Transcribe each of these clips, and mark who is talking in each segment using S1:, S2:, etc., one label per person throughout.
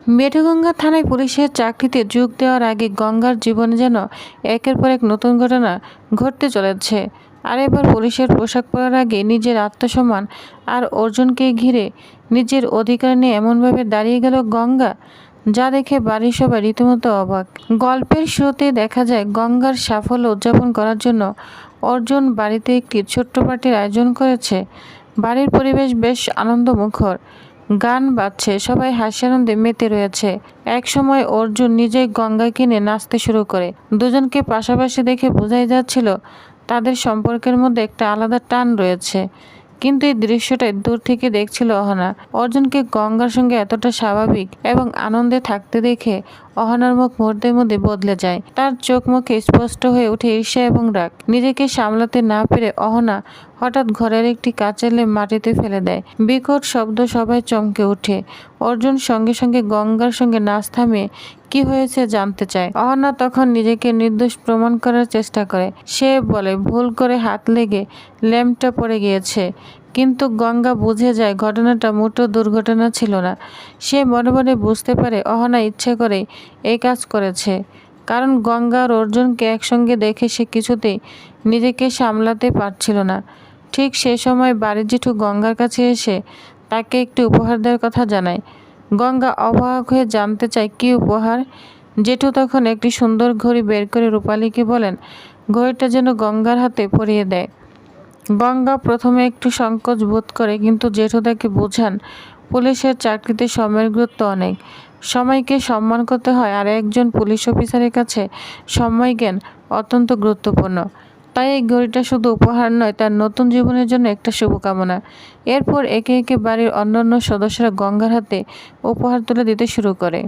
S1: মেঠোগঙ্গা থানায় পুলিশের চাকরিতে যোগ দেওয়ার আগে গঙ্গার জীবনে যেন একের পর এক নতুন ঘটনা ঘটতে চলেছে। আর এবার পুলিশের পোশাক পরার আগে নিজের আত্মসম্মান আর অর্জুনকে ঘিরে নিজের অধিকার নিয়ে এমনভাবে দাঁড়িয়ে গেল গঙ্গা, যা দেখে বাড়ির সবাই রীতিমতো অবাক। গল্পের শুরুতে দেখা যায় গঙ্গার সাফল্য উদযাপন করার জন্য অর্জুন বাড়িতে একটি ছোট্ট পার্টির আয়োজন করেছে। বাড়ির পরিবেশ বেশ আনন্দমুখর, গান বাজছে, সবাই হাসি আনন্দে মেতে রয়েছে। এক সময় অর্জুন নিজেই গঙ্গা কিনে নাচতে শুরু করে। দুজনকে পাশাপাশি দেখে বোঝাই যাচ্ছিল তাদের সম্পর্কের মধ্যে একটা আলাদা টান রয়েছে। কিন্তু এই দৃশ্যটা দূর থেকে দেখছিল অহনা। অর্জুনকে গঙ্গার সঙ্গে এতটা স্বাভাবিক এবং আনন্দে থাকতে দেখে অহনার মুখ মুহূর্তের মধ্যে বদলে যায়। তার চোখ মুখে স্পষ্ট হয়ে ওঠে ঈর্ষা এবং রাগ। নিজেকে সামলাতে না পেরে অহনা হঠাৎ ঘরের একটি কাচের লেপ মাটিতে ফেলে দেয়। বিকট শব্দ, সবাই চমকে ওঠে। অর্জুন সঙ্গে সঙ্গে গঙ্গার সঙ্গে নাচ থামিয়ে কি হয়েছে জানতে চায়। অহনা তখন নিজেকে নির্দোষ প্রমাণ করার চেষ্টা করে। সে বলে ভুল করে হাত লেগে ল্যাম্পটা পড়ে গিয়েছে। কিন্তু গঙ্গা বুঝে যায় ঘটনাটা মোটেও দুর্ঘটনা ছিল না। সে মনে মনে বুঝতে পারে অহনা ইচ্ছে করে এই কাজ করেছে, কারণ গঙ্গা আর অর্জুনকে একসঙ্গে দেখে সে কিছুতেই নিজেকে সামলাতে পারছিল না। ঠিক সে সময় বাড়ির জেঠু গঙ্গার কাছে এসে তাকে একটি উপহার দেওয়ার কথা জানায়। গঙ্গা অবাক হয়ে জানতে চায় কী উপহার। জেঠু তখন একটি সুন্দর ঘড়ি বের করে রূপালীকে বলেন ঘড়িটা যেন গঙ্গার হাতে পরিয়ে দেয়। গঙ্গা প্রথমে একটু সংকোচ বোধ করে, কিন্তু জেঠু তাকে বোঝান পুলিশের চাকরিতে সময়ের গুরুত্ব অনেক। সময়কে সম্মান করতে হয়, আর একজন পুলিশ অফিসারের কাছে সময় জ্ঞান অত্যন্ত গুরুত্বপূর্ণ। তাই এই ঘড়িটা শুধু উপহার নয়, তার নতুন জীবনের জন্য একটা শুভকামনা। এরপর একে একে বাড়ির অন্যান্য সদস্যরা গঙ্গার হাতে উপহার তুলে দিতে শুরু করে।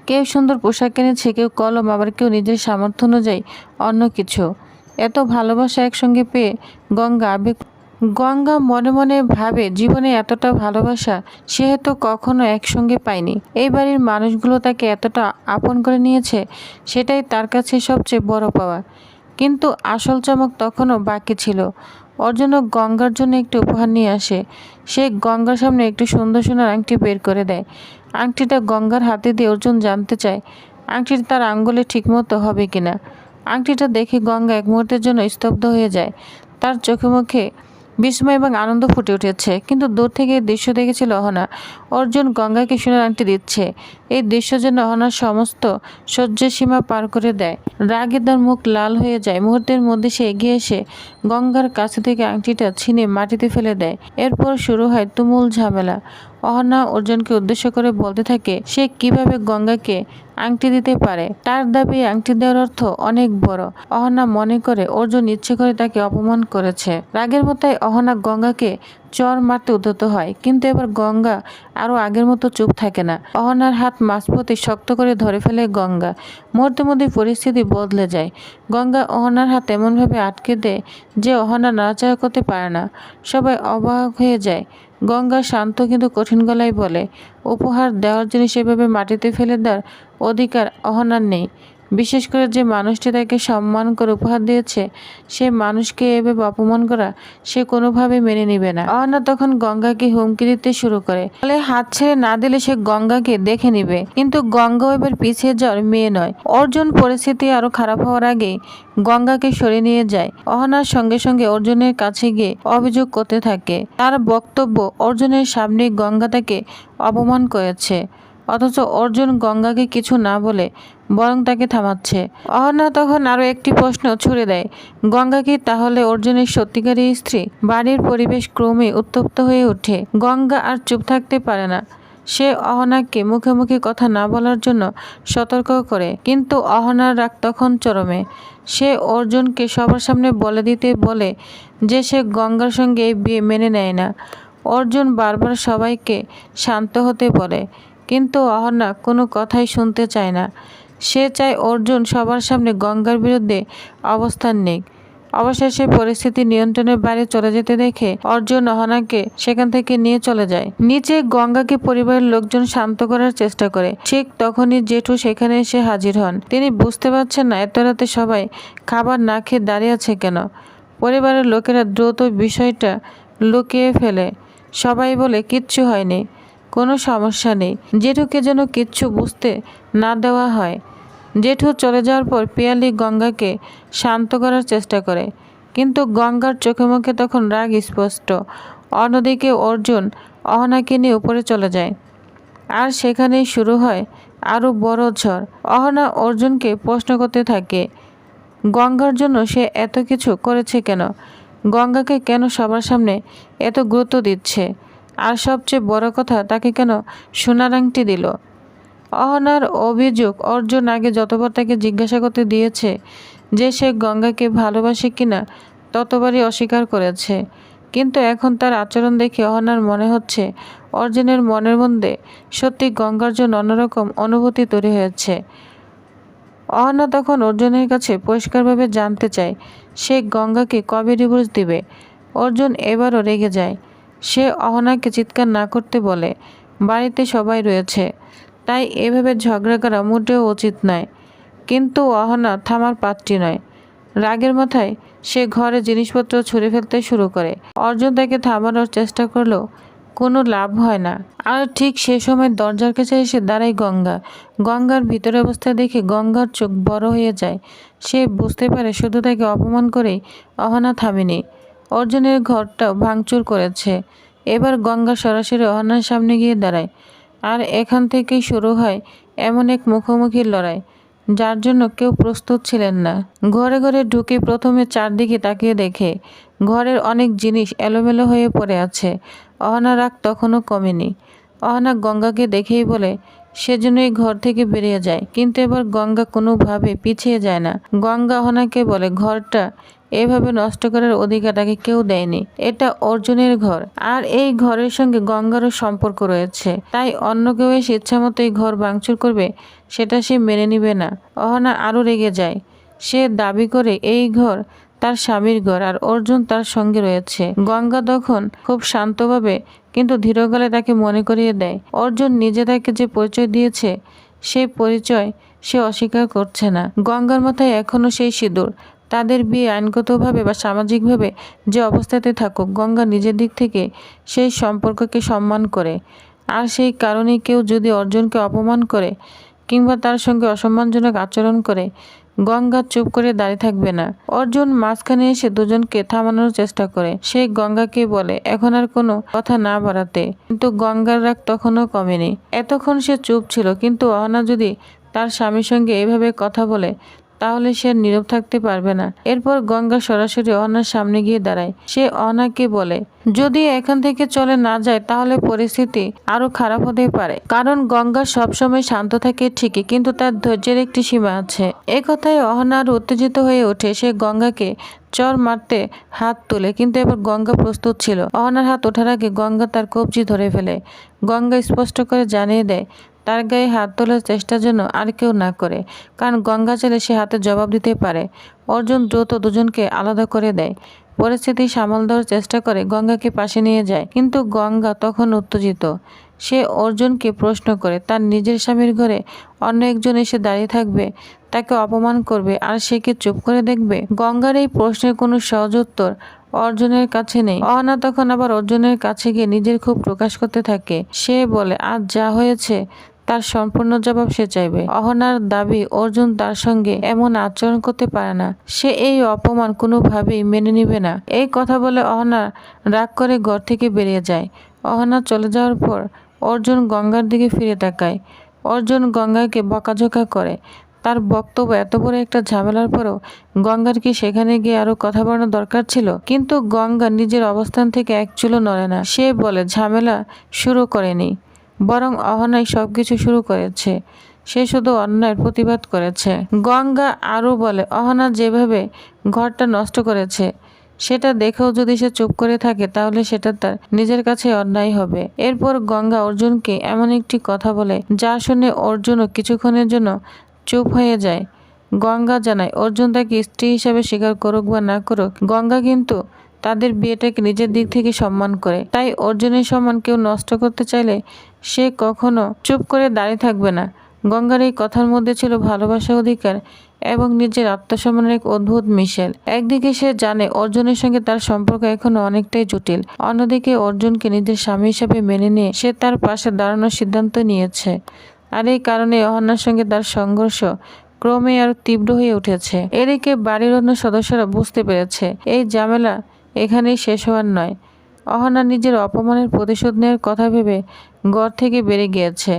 S1: কেউ সুন্দর পোশাক কিনেছে, কেউ কলম, আবার কেউ নিজের সামর্থ্য অনুযায়ী অন্য কিছু। এত ভালোবাসা একসঙ্গে পেয়ে গঙ্গা মনে মনে ভাবে জীবনে এতটা ভালোবাসা সে হয়তো কখনো একসঙ্গে পায়নি। এই বাড়ির মানুষগুলো তাকে এতটা আপন করে নিয়েছে, সেটাই তার কাছে সবচেয়ে বড় পাওয়া। কিন্তু আসল চমক তখনও বাকি ছিল। অর্জুনও গঙ্গার জন্য একটি উপহার নিয়ে আসে। সে গঙ্গার সামনে একটি সুন্দর সোনার আংটি বের করে দেয়। আংটিটা গঙ্গার হাতে দিয়ে অর্জুন জানতে চায় আংটিটা তার আঙ্গুলে ঠিকমতো হবে কিনা। আংটিটা দেখে গঙ্গা এক মুহূর্তের জন্য স্তব্ধ হয়ে যায়। তার চোখে মুখে বিস্ময় এবং আনন্দ ফুটে উঠেছে। কিন্তু দূর থেকে এই দৃশ্য দেখেছিল অহনা। অর্জুন গঙ্গাকে সোনার আংটি দিচ্ছে। এই দৃশ্য যেন অহনার সমস্ত সহ্যের সীমা পার করে দেয়। রাগে তার মুখ লাল হয়ে যায়। মুহূর্তের মধ্যে সে এগিয়ে এসে গঙ্গার কাছে থেকে আংটিটা ছিনে মাটিতে ফেলে দেয়। এরপর শুরু হয় তুমুল ঝামেলা। অহনা অর্জুনকে উদ্দেশ্য করে বলতে থাকে সে কিভাবে গঙ্গাকে আংটি দিতে পারে। তার দাবি আংটি দেওয়ার অর্থ অনেক বড়। অহনা মনে করে অর্জুন ইচ্ছে করে তাকে অপমান করেছে। রাগের মতায় অহনা গঙ্গাকে চর মারতে উদ্যত হয়, কিন্তু এবার গঙ্গা আরো আগের মতো চুপ থাকে না। অহনার হাত মাঝপথে শক্ত করে ধরে ফেলে গঙ্গা। মুহূর্তের মধ্যে পরিস্থিতি বদলে যায়। গঙ্গা অহনার হাত এমনভাবে আটকে দেয় যে অহনা নাড়াচাড়া করতে পারে না। সবাই অবাক হয়ে যায়। গঙ্গা শান্ত কিন্তু কঠিন গলায় বলে উপহার দেওয়ার জিনিস এভাবে মাটিতে ফেলে দেওয়ার অধিকার অহনার নেই। বিশেষ করে যে মানুষটি তাকে সম্মান করে উপহার দিয়েছে, সে মানুষকে এভাবে অপমান করা সে কোনোভাবে মেনে নেবে না। অহনা তখন গঙ্গাকে হুমকি দিতে শুরু করে, ফলে হাত ছেড়ে না দিলে সে গঙ্গাকে দেখে নিবে। কিন্তু গঙ্গাও এবার পিছিয়ে যাওয়ার মেয়ে নয়। অর্জুন পরিস্থিতি আরো খারাপ হওয়ার আগেই গঙ্গাকে সরিয়ে নিয়ে যায়। অহনার সঙ্গে সঙ্গে অর্জুনের কাছে গিয়ে অভিযোগ করতে থাকে। তার বক্তব্য অর্জুনের সামনে গঙ্গা তাকে অপমান করেছে, অথচ অর্জুন গঙ্গাকে কিছু না বলে বরং তাকে থামাচ্ছে। অহনা তখন আরো একটি প্রশ্ন ছুড়ে দেয়, গঙ্গা কি তাহলে অর্জুনের সত্যিকারী স্ত্রী? বাড়ির পরিবেশ ক্রমে উত্তপ্ত হয়ে ওঠে। গঙ্গা আর চুপ থাকতে পারে না। সে অহনাকে মুখে মুখে কথা না বলার জন্য সতর্ক করে, কিন্তু অহনার রাগ তখন চরমে। সে অর্জুনকে সবার সামনে বলে দিতে বলে যে সে গঙ্গার সঙ্গে এই বিয়ে মেনে নেয় না। অর্জুন বারবার সবাইকে শান্ত হতে বলে, কিন্তু অহনা কোনো কথাই শুনতে চায় না। সে চায় অর্জুন সবার সামনে গঙ্গার বিরুদ্ধে অবস্থান নেয়। অবশেষে পরিস্থিতি নিয়ন্ত্রণের বাইরে চলে যেতে দেখে অর্জুন অহনাকে সেখান থেকে নিয়ে চলে যায়। নিচে গঙ্গাকে পরিবারের লোকজন শান্ত করার চেষ্টা করে। ঠিক তখনই জেঠু সেখানে এসে হাজির হন। তিনি বুঝতে পারছেন না এত রাতে সবাই খাবার না খেয়ে দাঁড়িয়ে আছে কেন। পরিবারের লোকেরা দ্রুত বিষয়টা লুকিয়ে ফেলে। সবাই বলে কিচ্ছু হয়নি। কোনো সমস্যা নেই। জেঠুকে যেন কিচ্ছু বুঝতে না দেওয়া হয়। জেঠু চলে যাওয়ার পর পিয়ালি গঙ্গাকে শান্ত করার চেষ্টা করে, কিন্তু গঙ্গার চোখে মুখে তখন রাগ স্পষ্ট। অন্যদিকে অর্জুন অহনাকে নিয়ে উপরে চলে যায়, আর সেখানেই শুরু হয় আরও বড় ঝড়। অহনা অর্জুনকে প্রশ্ন করতে থাকে গঙ্গার জন্য সে এত কিছু করেছে কেন, গঙ্গাকে কেন সবার সামনে এত গুরুত্ব দিচ্ছে, আর সবচেয়ে বড় কথা তাকে কেন সোনার আংটি দিল। অহনার অভিযোগ অর্জুন আগে যতবার তাকে জিজ্ঞাসা করতে দিয়েছে যে সে গঙ্গাকে ভালোবাসে কিনা, ততবারই অস্বীকার করেছে। কিন্তু এখন তার আচরণ দেখে অহনার মনে হচ্ছে অর্জুনের মনের মধ্যে সত্যি গঙ্গার জন্য অন্যরকম অনুভূতি তৈরি হয়েছে। অহনা তখন অর্জুনের কাছে পরিষ্কারভাবে জানতে চায় সে গঙ্গাকে কবে ডিভোর্স দিবে। অর্জুন এবারও রেগে যায়। সে অহনাকে চিৎকার না করতে বলে, বাড়িতে সবাই রয়েছে, তাই এভাবে ঝগড়া করা মোটেও উচিত নয়। কিন্তু অহনা থামার পাত্রী নয়। রাগের মাথায় সে ঘরে জিনিসপত্র ছুঁড়ে ফেলতে শুরু করে। অর্জুন তাকে থামানোর চেষ্টা করলেও কোনো লাভ হয় না। আর ঠিক সে সময় দরজার কাছে এসে দাঁড়ায় গঙ্গা। গঙ্গার ভিতরের অবস্থা দেখে গঙ্গার চোখ বড় হয়ে যায়। সে বুঝতে পারে শুধু তাকে অপমান করেই অহনা থামেনি, অর্জুনের ঘরটাও ভাঙচুর করেছে। এবার গঙ্গা সরাসরি অহনার সামনে গিয়ে দাঁড়ায়, আর এখান থেকেই শুরু হয় এমন এক মুখোমুখি লড়াই যার জন্য কেউ প্রস্তুত ছিলেন না। ঘরে ঘরে ঢুকে প্রথমে চারদিকে তাকিয়ে দেখে ঘরের অনেক জিনিস এলোমেলো হয়ে পড়ে আছে। অহনা রাগ তখনও কমেনি। অহনা গঙ্গাকে দেখেই বলে সেজন্যই ঘর থেকে বেরিয়ে যায়, কিন্তু এবার গঙ্গা কোনোভাবে পিছিয়ে যায় না। গঙ্গা অহনাকে বলে ঘরটা এভাবে নষ্ট করার অধিকার তাকে কেউ দেয়নি, এটা অর্জুনের ঘর, আর এই ঘরের সঙ্গে গঙ্গারও সম্পর্ক রয়েছে, তাই অন্য কেউ এসে ইচ্ছামতো এই ঘর ভাঙচুর করবে সেটা সে মেনে নিবে না। অহনা আরও রেগে যায়। সে দাবি করে এই ঘর তার স্বামীর ঘর, আর অর্জুন তার সঙ্গে রয়েছে। গঙ্গা তখন খুব শান্তভাবে কিন্তু ধীর গলায় তাকে মনে করিয়ে দেয় অর্জুন নিজে তাকে যে পরিচয় দিয়েছে সেই পরিচয় সে অস্বীকার করছে না। গঙ্গার মাথায় এখনও সেই সিঁদুর। তাদের বিয়ে আইনগতভাবে বা সামাজিকভাবে যে অবস্থাতে থাকুক, গঙ্গা নিজের দিক থেকে সেই সম্পর্ককে সম্মান করে। আর সেই কারণেই কেউ যদি অর্জুনকে অপমান করে কিংবা তার সঙ্গে অসম্মানজনক আচরণ করে, গঙ্গা চুপ করে দাঁড়িয়ে থাকবে না। অর্জুন মাঝখানে এসে দুজনকে থামানোর চেষ্টা করে। সে গঙ্গাকে বলে এখন আর কোনো কথা না বাড়াতে, কিন্তু গঙ্গার রাগ তখনও কমেনি। এতক্ষণ সে চুপ ছিল, কিন্তু অহনা যদি তার স্বামীর সঙ্গে এভাবে কথা বলে তাহলে সে নীরব থাকতে পারবে না। এরপর গঙ্গা সরাসরি অহনার সামনে গিয়ে দাঁড়ায়। সে অহনাকে বলে যদি এখান থেকে চলে না যায় তাহলে পরিস্থিতি আরো খারাপ হতে পারে, কারণ গঙ্গা সবসময় শান্ত থাকে ঠিকই, কিন্তু তার ধৈর্যের একটি সীমা আছে। এ কথায় অহনা আরো উত্তেজিত হয়ে ওঠে। সে গঙ্গাকে চর মারতে হাত তোলে, কিন্তু এবার গঙ্গা প্রস্তুত ছিল। অহনার হাত ওঠার আগে গঙ্গা তার কবজি ধরে ফেলে। গঙ্গা স্পষ্ট করে জানিয়ে দেয় তার গায়ে হাত তোলার চেষ্টা যেন আর কেউ না করে, কারণ গঙ্গা চাইলে সে হাতে জবাব দিতে পারে। অর্জুন দ্রুত দুজনকে আলাদা করে দেয়, পরিস্থিতি সামাল দেওয়ার চেষ্টা করে, গঙ্গাকে পাশে নিয়ে যায়। কিন্তু গঙ্গা তখন উত্তেজিত। সে অর্জুনকে প্রশ্ন করে তার নিজের স্বামীর ঘরে অন্য একজন এসে দাঁড়িয়ে থাকবে, তাকে অপমান করবে, আর সে কি চুপ করে দেখবে? গঙ্গার এই প্রশ্নের কোনো সহজ উত্তর অর্জুনের কাছে নেই। অহনা তখন আবার অর্জুনের কাছে গিয়ে নিজের ক্ষোভ প্রকাশ করতে থাকে। সে বলে আজ যা হয়েছে তার সম্পূর্ণ জবাব সে চাইবে। অহনার দাবি অর্জুন তার সঙ্গে এমন আচরণ করতে পারে না, সে এই অপমান কোনোভাবেই মেনে নিবে না। এই কথা বলে অহনা রাগ করে ঘর থেকে বেরিয়ে যায়। অহনা চলে যাওয়ার পর অর্জুন গঙ্গার দিকে ফিরে তাকায়। অর্জুন গঙ্গাকে বকাঝকা করে। তার বক্তব্য এত বড় একটা ঝামেলার পরও গঙ্গার কি সেখানে গিয়ে আরো কথা বাড়ানোর দরকার ছিল? কিন্তু গঙ্গা নিজের অবস্থান থেকে এক চুলও নড়ে না। সে বলে ঝামেলা শুরু করেনি, বরং অহনাই সবকিছু শুরু করেছে। সে শুধু অন্যায়ের প্রতিবাদ করেছে। গঙ্গা আরও বলে অহনা যেভাবে ঘরটা নষ্ট করেছে সেটা দেখেও যদি সে চুপ করে থাকে তাহলে সেটা তার নিজের কাছে অন্যায় হবে। এরপর গঙ্গা অর্জুনকে এমন একটি কথা বলে যা শুনে অর্জুনও কিছুক্ষণের জন্য চুপ হয়ে যায়। গঙ্গা জানায় অর্জুন তাকে স্ত্রী হিসেবে স্বীকার করুক বা না করুক, গঙ্গা কিন্তু তাদের বিয়েটাকে নিজের দিক থেকে সম্মান করে। তাই অর্জুনের সম্মান কেউ নষ্ট করতে চাইলে সে কখনো চুপ করে দাঁড়িয়ে থাকবে না। গঙ্গার এই কথার মধ্যে ছিল ভালোবাসা, অধিকার এবং নিজের আত্মসম্মানের এক অদ্ভুত মিশেল। একদিকে সে জানে অর্জুনের সঙ্গে তার সম্পর্ক এখনো অনেকটাই জটিল, অন্যদিকে অর্জুনকে নিজের স্বামী হিসাবে মেনে নিয়ে সে তার পাশে দাঁড়ানোর সিদ্ধান্ত নিয়েছে। আর এই কারণে অহনার সঙ্গে তার সংঘর্ষ ক্রমে আরো তীব্র হয়ে উঠেছে। এদিকে বাড়ির অন্য সদস্যরা বুঝতে পেরেছে এই ঝামেলা এখানেই শেষ হওয়ার নয়। অহনা নিজের অপমানের প্রতিশোধ নেওয়ার কথা ভেবে ঘর থেকে বেরিয়ে গিয়েছে।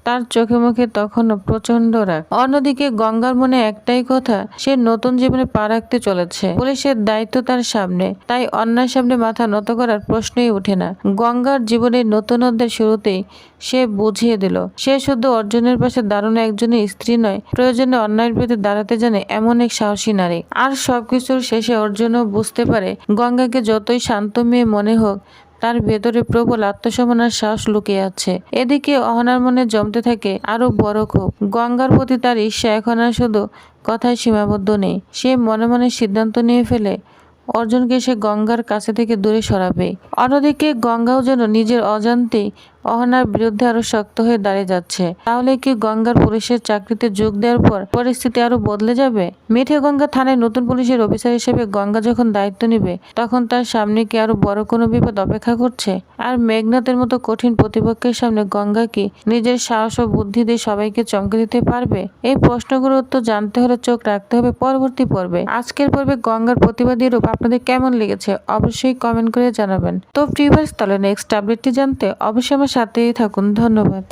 S1: তার চোখে মুখে তখনও প্রচন্ড রাগ। অন্যদিকে গঙ্গার মনে একটাই কথা, সে নতুন জীবনে পা রাখতে চলেছে। পুলিশের দায়িত্ব তার সামনে, তাই অন্যায়ের সামনে মাথা নত করার প্রশ্নই ওঠে না। গঙ্গার জীবনের নতুন অধ্যায়ের শুরুতেই সে বুঝিয়ে দিল, সে শুধু অর্জুনের পাশে দাঁড়ানো একজনের স্ত্রী নয়, প্রয়োজনে অন্যায়ের বিরুদ্ধে দাঁড়াতে জানে এমন এক সাহসী নারী। আর সবকিছুর শেষে অর্জুনও বুঝতে পারে, গঙ্গাকে যতই শান্ত মেয়ে মনে হোক, তার ভেতরে প্রবল আত্মসম্মান আর সাহস লুকিয়ে আছে। এদিকে অহনার মনে জমতে থাকে আরো বড় ক্ষোভ। গঙ্গার প্রতি তার ঈর্ষা এখন আর শুধু কথায় সীমাবদ্ধ নেই। সে মনে মনে সিদ্ধান্ত নিয়ে ফেলে অর্জুনকে সে গঙ্গার কাছে থেকে দূরে সরাবে। অন্যদিকে গঙ্গাও যেন নিজের অজান্তেই অহনার বিরুদ্ধে আরো শক্ত হয়ে দাঁড়িয়ে যাচ্ছে। তাহলে কি গঙ্গার পুলিশের চাকরিতে যোগ দেওয়ার পর পরিস্থিতি আরো বদলে যাবে? মিঠেগঙ্গা থানায় নতুন পুলিশের অফিসার হিসেবে গঙ্গা যখন দায়িত্ব নেবে, তখন তার সামনে কি আরো বড় কোনো বিপদ অপেক্ষা করছে? আর মেঘনাথের মতো কঠিন প্রতিপক্ষের সামনে গঙ্গা কি নিজের সাহস ও বুদ্ধি দিয়ে সবাইকে চমকে দিতে পারবে? এই প্রশ্নগুলোর উত্তর জানতে হলে চোখ রাখতে হবে পরবর্তী পর্বে। আজকের পর্বে গঙ্গার প্রতিবাদী রূপ আপনাদের কেমন লেগেছে অবশ্যই কমেন্ট করে জানাবেন। তো ভিউয়ার্স, তাহলে নেক্সট আপডেটটি জানতে অবশ্যই আমার সাথেই থাকুন। ধন্যবাদ।